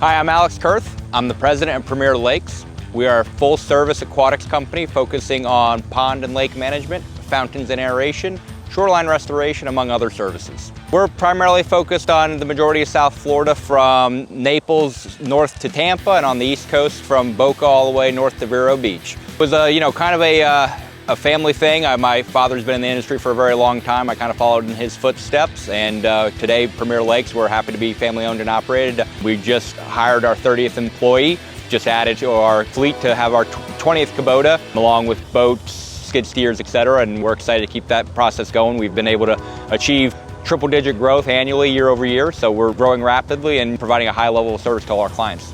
Hi, I'm Alex Kurth. I'm the president of Premier Lakes. We are a full-service aquatics company focusing on pond and lake management, fountains and aeration, shoreline restoration, among other services. We're primarily focused on the majority of South Florida, from Naples north to Tampa, and on the East Coast from Boca all the way north to Vero Beach. It was kind of a family thing. My father's been in the industry for a very long time. I kind of followed in his footsteps, and today Premier Lakes, we're happy to be family owned and operated. We just hired our 30th employee, just added to our fleet to have our 20th Kubota, along with boats, skid steers, etc., and we're excited to keep that process going. We've been able to achieve triple-digit growth annually, year over year, so we're growing rapidly and providing a high level of service to all our clients.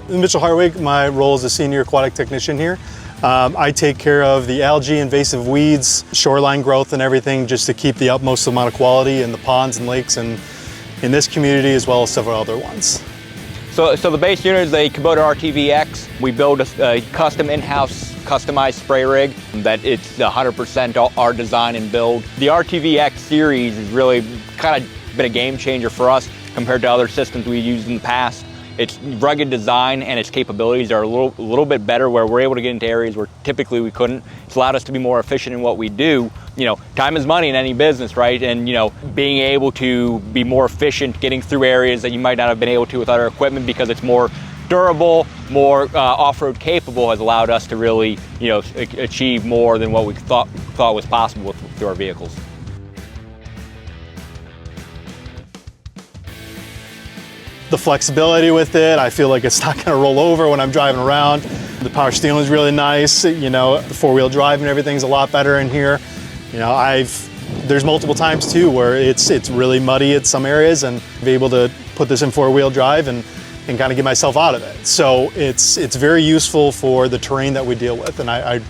Mitchell Hartwig, my role is a senior aquatic technician here. I take care of the algae, invasive weeds, shoreline growth and everything, just to keep the utmost amount of quality in the ponds and lakes and in this community, as well as several other ones. So the base unit is a Kubota RTV-X. We build a custom in-house customized spray rig that it's 100% our design and build. The RTV-X series has really kind of been a game changer for us compared to other systems we used in the past. Its rugged design and its capabilities are a little bit better, where we're able to get into areas where typically we couldn't. It's allowed us to be more efficient in what we do. Time is money in any business, right? And being able to be more efficient getting through areas that you might not have been able to with other equipment, because it's more durable, more off-road capable, has allowed us to really achieve more than what we thought was possible through our vehicles. The flexibility with it, I feel like it's not going to roll over when I'm driving around. The power steering is really nice. The four-wheel drive and everything's a lot better in here. There's multiple times too where it's really muddy at some areas, and be able to put this in four-wheel drive and kind of get myself out of it. So it's very useful for the terrain that we deal with, and I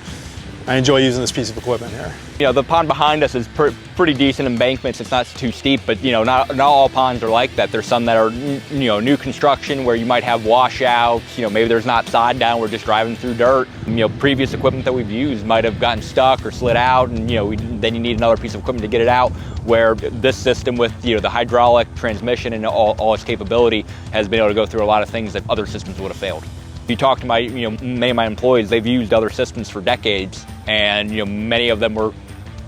enjoy using this piece of equipment here. The pond behind us is pretty decent embankments. It's not too steep, but not all ponds are like that. There's some that are new construction where you might have washouts. Maybe there's not sod down. We're just driving through dirt. Previous equipment that we've used might have gotten stuck or slid out, and then you need another piece of equipment to get it out. Where this system with the hydraulic transmission and all its capability has been able to go through a lot of things that other systems would have failed. If you talk to many of my employees, they've used other systems for decades, and many of them were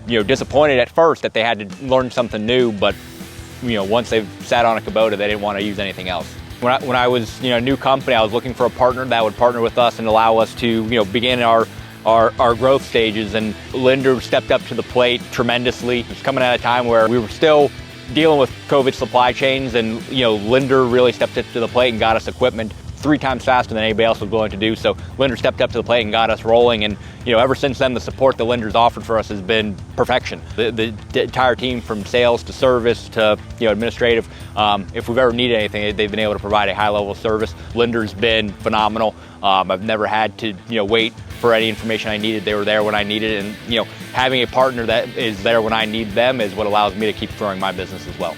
disappointed at first that they had to learn something new, but once they've sat on a Kubota, they didn't want to use anything else. When I was a new company, I was looking for a partner that would partner with us and allow us to begin our growth stages, and Linder stepped up to the plate tremendously. It was coming at a time where we were still dealing with COVID supply chains, and Linder really stepped up to the plate and got us equipment 3 times faster than anybody else was willing to do. So Linder stepped up to the plate and got us rolling, and ever since then the support that Linder's offered for us has been perfection. The entire team, from sales to service to administrative, if we've ever needed anything, they've been able to provide a high level of service. Linder's been phenomenal. I've never had to wait for any information I needed. They were there when I needed it, and having a partner that is there when I need them is what allows me to keep growing my business as well.